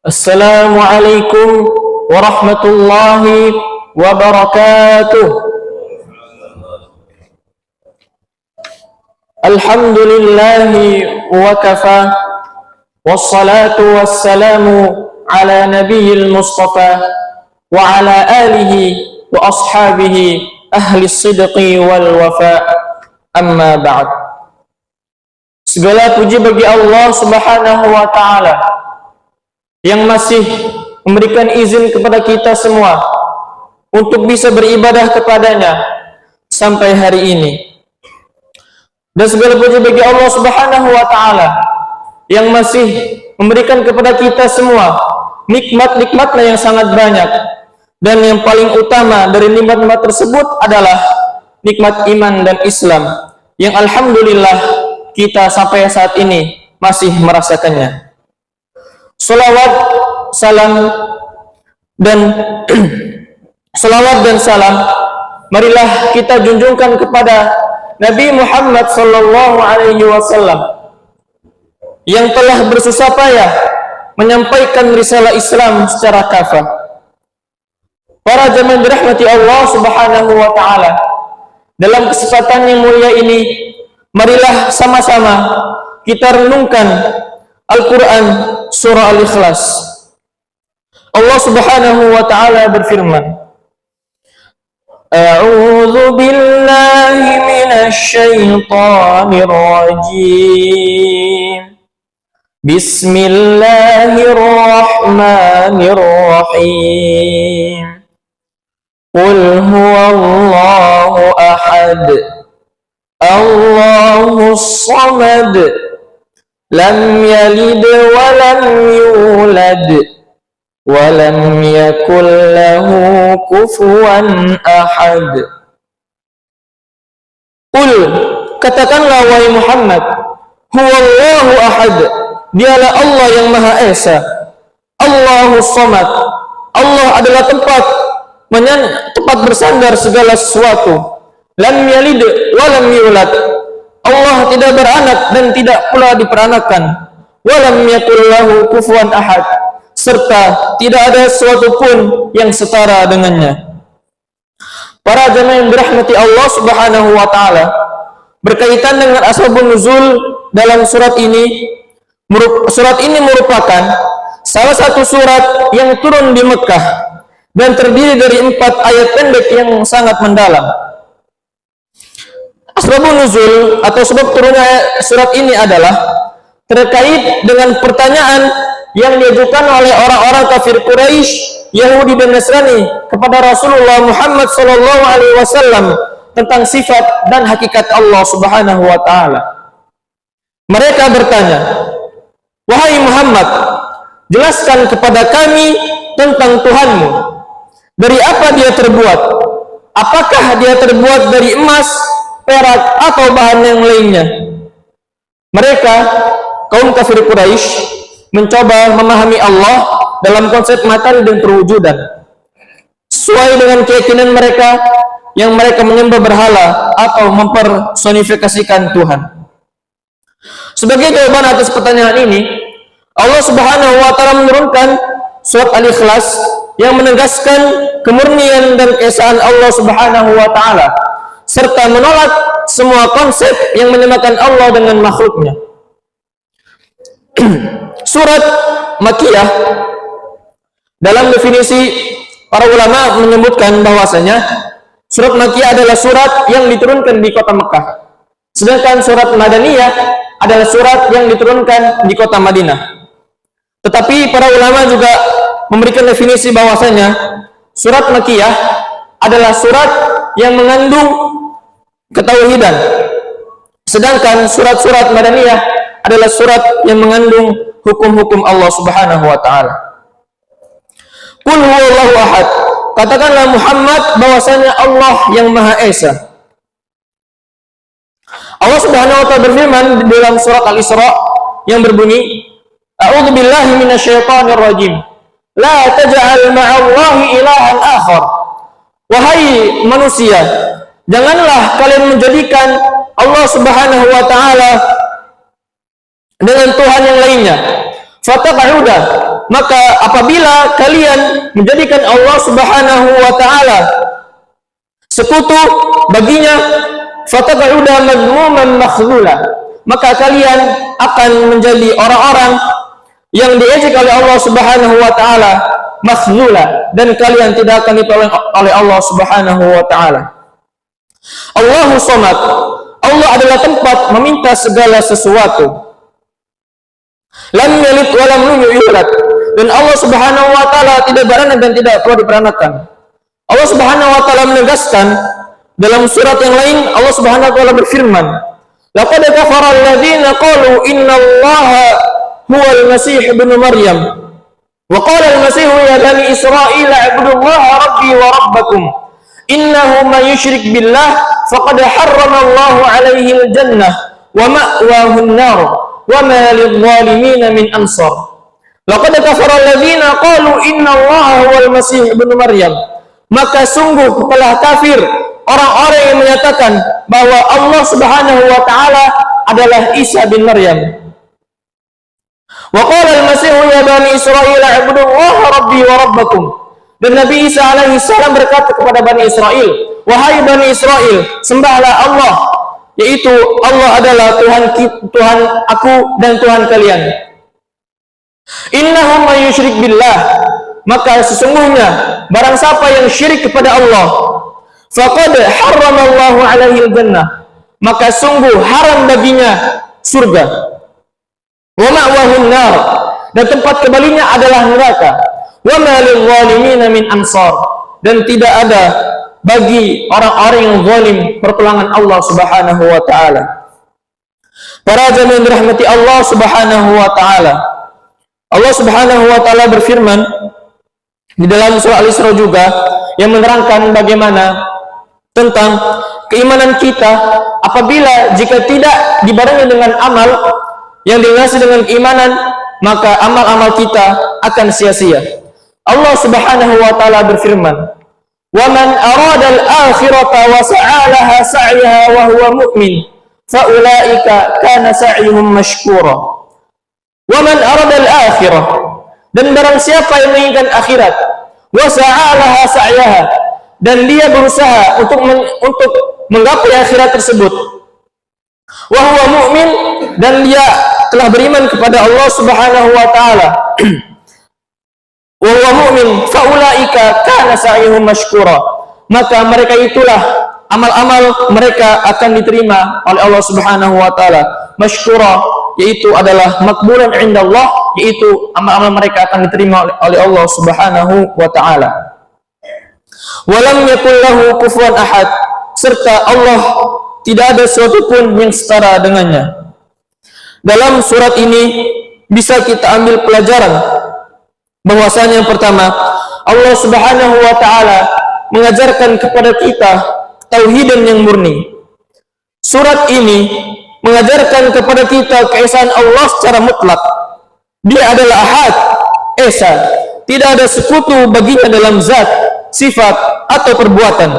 Assalamualaikum warahmatullahi wabarakatuh. Alhamdulillahi wa kafa, wassalatu wassalamu ala nabiyil mustafa wa ala alihi wa ashabihi ahli sidqi wal wafa, amma ba'd. Segala puji bagi Allah subhanahu wa ta'ala yang masih memberikan izin kepada kita semua untuk bisa beribadah kepadanya sampai hari ini. Dan segala puji bagi Allah subhanahu wa ta'ala yang masih memberikan kepada kita semua nikmat-nikmatnya yang sangat banyak. Dan yang paling utama dari nikmat-nikmat tersebut adalah nikmat iman dan Islam, yang alhamdulillah kita sampai saat ini masih merasakannya. Salawat dan salam marilah kita junjungkan kepada Nabi Muhammad sallallahu alaihi wasallam yang telah bersusah payah menyampaikan risalah Islam secara kafah. Para jemaah dirahmati Allah subhanahu wa ta'ala, dalam kesempatan yang mulia ini marilah sama-sama kita renungkan Al-Quran surah Al-Ikhlas. Allah subhanahu wa ta'ala berfirman, A'udzu billahi minasy syaithanir rajim. Bismillahirrahmanirrahim. Qul huwallahu ahad, Allahus samad, lam yalid wa lam yulad wa lam yakul lahu kufuwan ahad. Qul, katakanlah wahai Muhammad, huwallahu ahad, dialah Allah yang Maha Esa. Allahus samad, Allah adalah tempat bersandar segala sesuatu. Lam yalid wa lam yulad, Allah tidak beranak dan tidak pula diperanakan. Walam yakul lahu kufuwan ahad, serta tidak ada sesuatu pun yang setara dengannya. Para jemaah yang dirahmati Allah subhanahu wa ta'ala, berkaitan dengan asbabun nuzul dalam surat ini merupakan salah satu surat yang turun di Mekah dan terdiri dari 4 ayat pendek yang sangat mendalam. Asbabun nuzul atau sebab turunnya surat ini adalah terkait dengan pertanyaan yang diajukan oleh orang-orang kafir Quraisy, Yahudi dan Nasrani kepada Rasulullah Muhammad sallallahu alaihi wasallam tentang sifat dan hakikat Allah subhanahu wa ta'ala. Mereka bertanya, wahai Muhammad, jelaskan kepada kami tentang Tuhanmu. Dari apa dia terbuat? Apakah dia terbuat dari emas, perak, atau bahan yang lainnya? Mereka, kaum kafir Quraisy, mencoba memahami Allah dalam konsep materi dan perwujudan, sesuai dengan keyakinan mereka yang mereka menyembah berhala atau mempersonifikasikan Tuhan. Sebagai jawaban atas pertanyaan ini, Allah subhanahu wa ta'ala menurunkan surat Al-Ikhlas yang menegaskan kemurnian dan keesaan Allah subhanahu wa ta'ala, serta menolak semua konsep yang menyamakan Allah dengan makhluknya. Surat Makkiyah, dalam definisi para ulama menyebutkan bahwasanya surat Makkiyah adalah surat yang diturunkan di kota Mekah, sedangkan surat Madaniyah adalah surat yang diturunkan di kota Madinah. Tetapi para ulama juga memberikan definisi bahwasanya surat Makkiyah adalah surat yang mengandung ketauhidan, sedangkan surat-surat Madaniyah adalah surat yang mengandung hukum-hukum Allah subhanahu wa ta'ala. Qul huwallahu ahad, katakanlah Muhammad bahwasanya Allah yang Maha Esa. Allah subhanahu wa ta'ala berfirman di dalam surat Al-Isra yang berbunyi, A'udzu billahi minasyaitonir rajim. La taj'al ma'allahi ilahan akhar. Wahai manusia, janganlah kalian menjadikan Allah subhanahu wa ta'ala dengan Tuhan yang lainnya. fataq'uda, maka apabila kalian menjadikan Allah Subhanahu wa taala sekutu baginya, fataq'uda madmuman makhlula, maka kalian akan menjadi orang-orang yang diejek oleh Allah Subhanahu wa taala, makhlula, dan kalian tidak akan ditolong oleh Allah Subhanahu wa taala. Allahu Samad, Allah adalah tempat meminta segala sesuatu. Lam yalid wa lam yulad, dan Allah Subhanahu wa taala tidak beranak dan tidak pernah diperanakan. Allah Subhanahu wa taala menegaskan dalam surat yang lain, Allah Subhanahu wa taala berfirman, laqad kafara alladziina qalu innallaha huwal masih ibnu maryam wa qala al-masih ya bani israila ibudullaha rabbi wa rabbakum innahu man yusyrik billah faqad harrama Allahu alaihi al-jannah wa ma'wahu an-nar wa ma lidh-dhalimin min ansar. Laqad kafara alladziina qalu innallaha huwal masih ibnu maryam, maka sungguh telah kafir orang-orang yang menyatakan bahwa Allah Subhanahu wa taala adalah Isa bin Maryam. Wa qala al-masih ya bani israila ibudullaha rabbi wa rabbakum, dan Nabi Isa alaihi salam berkata kepada Bani Israel, wahai Bani Israel, sembahlah Allah, yaitu Allah adalah Tuhan aku dan Tuhan kalian. Innahu may yusyrik billah, maka sesungguhnya barang siapa yang syirik kepada Allah, faqad harramallahu alaihi al-jannah, maka sungguh haram baginya surga. Wa ma'wahu an-nar, dan tempat kembalinya adalah neraka. Wa ma lidh-dhalimin min ansar, dan tidak ada bagi orang-orang yang zalim pertolongan Allah Subhanahu wa taala. Para jemaah dirahmati Allah Subhanahu wa taala, Allah Subhanahu wa taala berfirman di dalam surah Al-Isra juga yang menerangkan bagaimana tentang keimanan kita apabila jika tidak dibarengi dengan amal yang dinasi dengan keimanan, maka amal-amal kita akan sia-sia. Allah Subhanahu wa taala berfirman, "Wa man arada al-akhirata wa sa'a laha sa'yaha wa huwa mu'min, fa ulaika kana sa'yuhum mashkura." Wa man arada al-akhirah, dan barang siapa yang menginginkan akhirat, wa sa'a laha sa'yaha, dan dia berusaha untuk menggapai akhirat tersebut, wa huwa mu'min, dan dia telah beriman kepada Allah Subhanahu wa taala, wa huwa mu'min, fa ulaika kana sa'yuhum mashkura, maka mereka itulah amal-amal mereka akan diterima oleh Allah Subhanahu wa taala. Mashkura yaitu adalah makbulan indallah, yaitu amal-amal mereka akan diterima oleh Allah Subhanahu wa taala. Walam yakul lahu kufuwan ahad, serta Allah tidak ada sesuatu pun yang setara dengannya. Dalam surat ini bisa kita ambil pelajaran bahwasanya yang pertama, Allah Subhanahu wa taala mengajarkan kepada kita tauhidan yang murni. Surat ini mengajarkan kepada kita keesaan Allah secara mutlak. Dia adalah Ahad, Esa, tidak ada sekutu baginya dalam zat, sifat, atau perbuatan.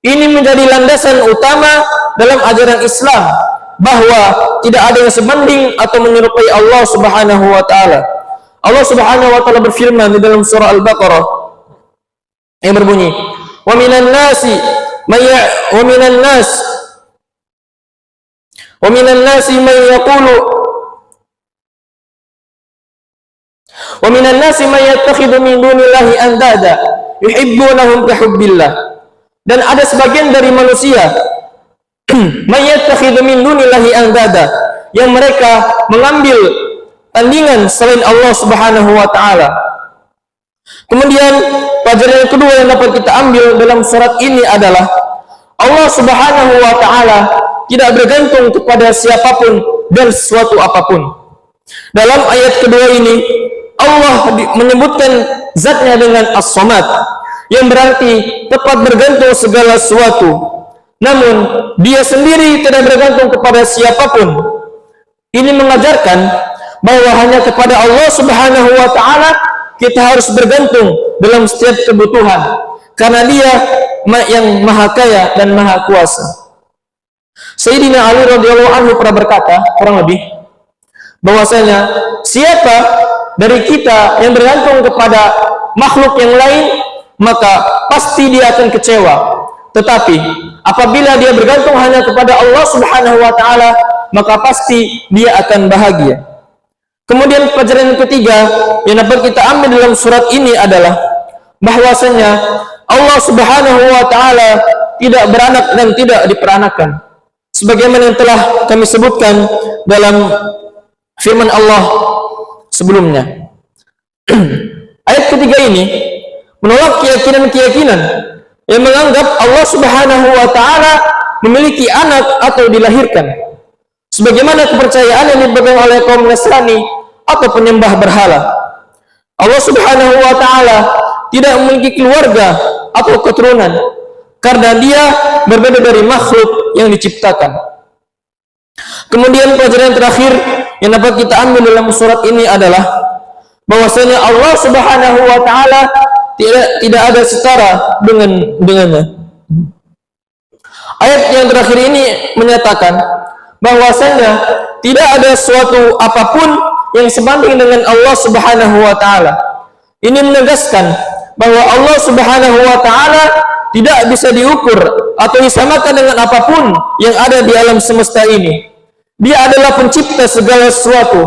Ini menjadi landasan utama dalam ajaran Islam, bahwa tidak ada yang sebanding atau menyerupai Allah Subhanahu wa taala. Allah Subhanahu wa taala berfirman di dalam surah Al-Baqarah yang berbunyi, "Wa minan nasi may yattakhidhu min dunillahi andada yuhibbunahum ka hubbillah." Dan ada sebagian dari manusia may yattakhidhu min dunillahi andada, yang mereka mengambil tandingan selain Allah Subhanahu wa taala. Kemudian pelajaran yang kedua yang dapat kita ambil dalam surat ini adalah Allah Subhanahu wa taala tidak bergantung kepada siapapun dan sesuatu apapun. Dalam ayat kedua ini Allah menyebutkan zatnya dengan As-Samad, yang berarti tepat bergantung segala sesuatu. Namun dia sendiri tidak bergantung kepada siapapun. Ini mengajarkan bahwa hanya kepada Allah Subhanahu wa taala kita harus bergantung dalam setiap kebutuhan, karena dia yang maha kaya dan maha kuasa. Sayyidina Ali radhiyallahu anhu pernah berkata, kurang lebih, bahwasanya siapa dari kita yang bergantung kepada makhluk yang lain, maka pasti dia akan kecewa. Tetapi apabila dia bergantung hanya kepada Allah Subhanahu wa taala, maka pasti dia akan bahagia. Kemudian pelajaran yang ketiga yang dapat kita ambil dalam surat ini adalah bahwasanya Allah Subhanahu wa taala tidak beranak dan tidak diperanakan, sebagaimana yang telah kami sebutkan dalam firman Allah sebelumnya. Ayat ketiga ini menolak keyakinan-keyakinan yang menganggap Allah Subhanahu wa taala memiliki anak atau dilahirkan, sebagaimana kepercayaan yang dipegang oleh kaum Nasrani atau penyembah berhala. Allah Subhanahu wa taala tidak memiliki keluarga atau keturunan karena dia berbeda dari makhluk yang diciptakan. Kemudian pelajaran terakhir yang dapat kita ambil dalam surat ini adalah bahwasanya Allah Subhanahu wa taala tidak ada setara dengannya. Ayat yang terakhir ini menyatakan bahwasanya tidak ada suatu apapun yang sebanding dengan Allah Subhanahu wa taala. Ini menegaskan bahwa Allah Subhanahu wa taala tidak bisa diukur atau disamakan dengan apapun yang ada di alam semesta ini. Dia adalah pencipta segala sesuatu,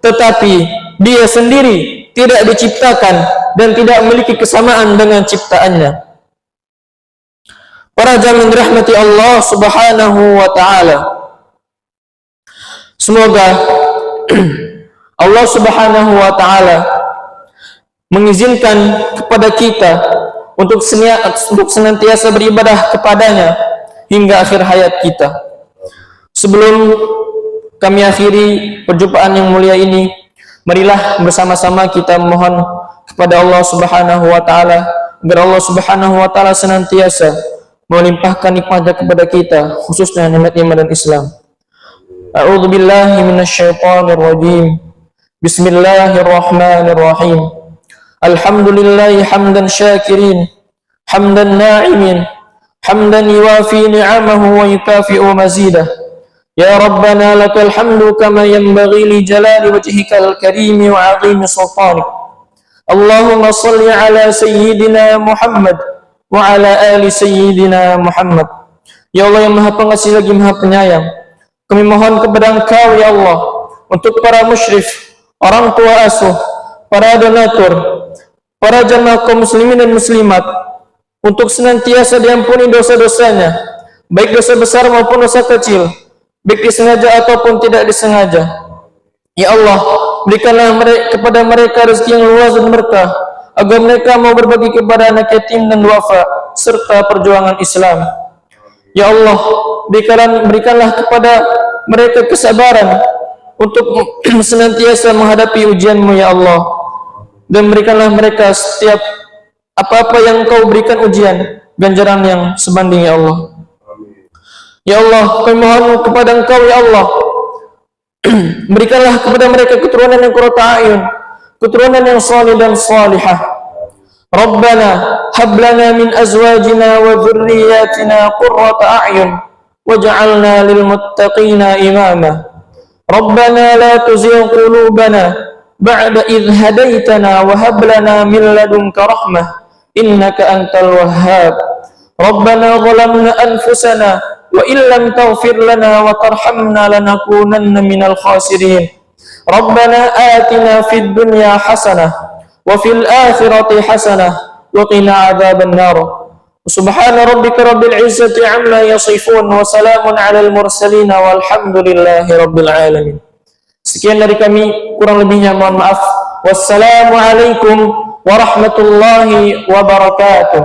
tetapi dia sendiri tidak diciptakan dan tidak memiliki kesamaan dengan ciptaannya. Para jamaah dirahmati Allah Subhanahu wa taala, semoga Allah Subhanahu wa taala mengizinkan kepada kita untuk senantiasa beribadah kepadanya hingga akhir hayat kita. Sebelum kami akhiri perjumpaan yang mulia ini, marilah bersama-sama kita mohon kepada Allah Subhanahu wa taala agar Allah Subhanahu wa taala senantiasa melimpahkan nikmatnya kepada kita, khususnya nikmat-nikmat dan Islam. A'udzu billahi minasyaitonir rajim. Bismillahirrahmanirrahim. Alhamdulillahi hamdan syakirin, hamdan na'imin, hamdan yuwafi ni'amahu wa yukafi'u mazidah. Ya Rabbana lakal hamdu kama yanbaghi li jalali wajhikal karimi wa 'azimi sultanik. Allahumma salli ala sayyidina Muhammad wa ala ali sayyidina Muhammad. Ya Allah yang Maha Pengasih lagi Maha Penyayang, kami mohon kepada Engkau ya Allah untuk para musyrif, orang tua asuh, para donatur, para jamaah kaum muslimin dan muslimat, untuk senantiasa diampuni dosa-dosanya, baik dosa besar maupun dosa kecil, baik disengaja ataupun tidak disengaja. Ya Allah, berikanlah kepada mereka rezeki yang luas dan berkah, agar mereka mau berbagi kepada anak yatim dan duafa serta perjuangan Islam. Ya Allah, berikanlah kepada mereka kesabaran untuk senantiasa menghadapi ujian-Mu ya Allah, dan berikanlah mereka setiap apa-apa yang Engkau berikan ujian, ganjaran yang sebanding ya Allah. Ya Allah, kami mohon kepada Engkau ya Allah, berikanlah kepada mereka keturunan yang qurrata a'yun, keturunan yang salih dan salihah. Rabbana hab lana min azwajina wa dhurriyyatina qurrata a'yun waj'alna lil muttaqina imama. Rabbana la tuzigh qulubana ba'da idh hadaitana wa hab lana min ladunka rahmah innaka antal wahhab. Rabbana zalamna anfusana wa illam taghfir lana wa tarhamna lanakunanna minal khasirin. Rabbana atina fid dunya hasanah wa fil akhirati hasanah wa qina adzaban nar. Subhana rabbika rabbil izzati amma yasifun wa salamun alal mursalin walhamdulillahi rabbil alamin. Sekian dari kami, kurang lebihnya mohon maaf. Wassalamualaikum warahmatullahi wabarakatuh.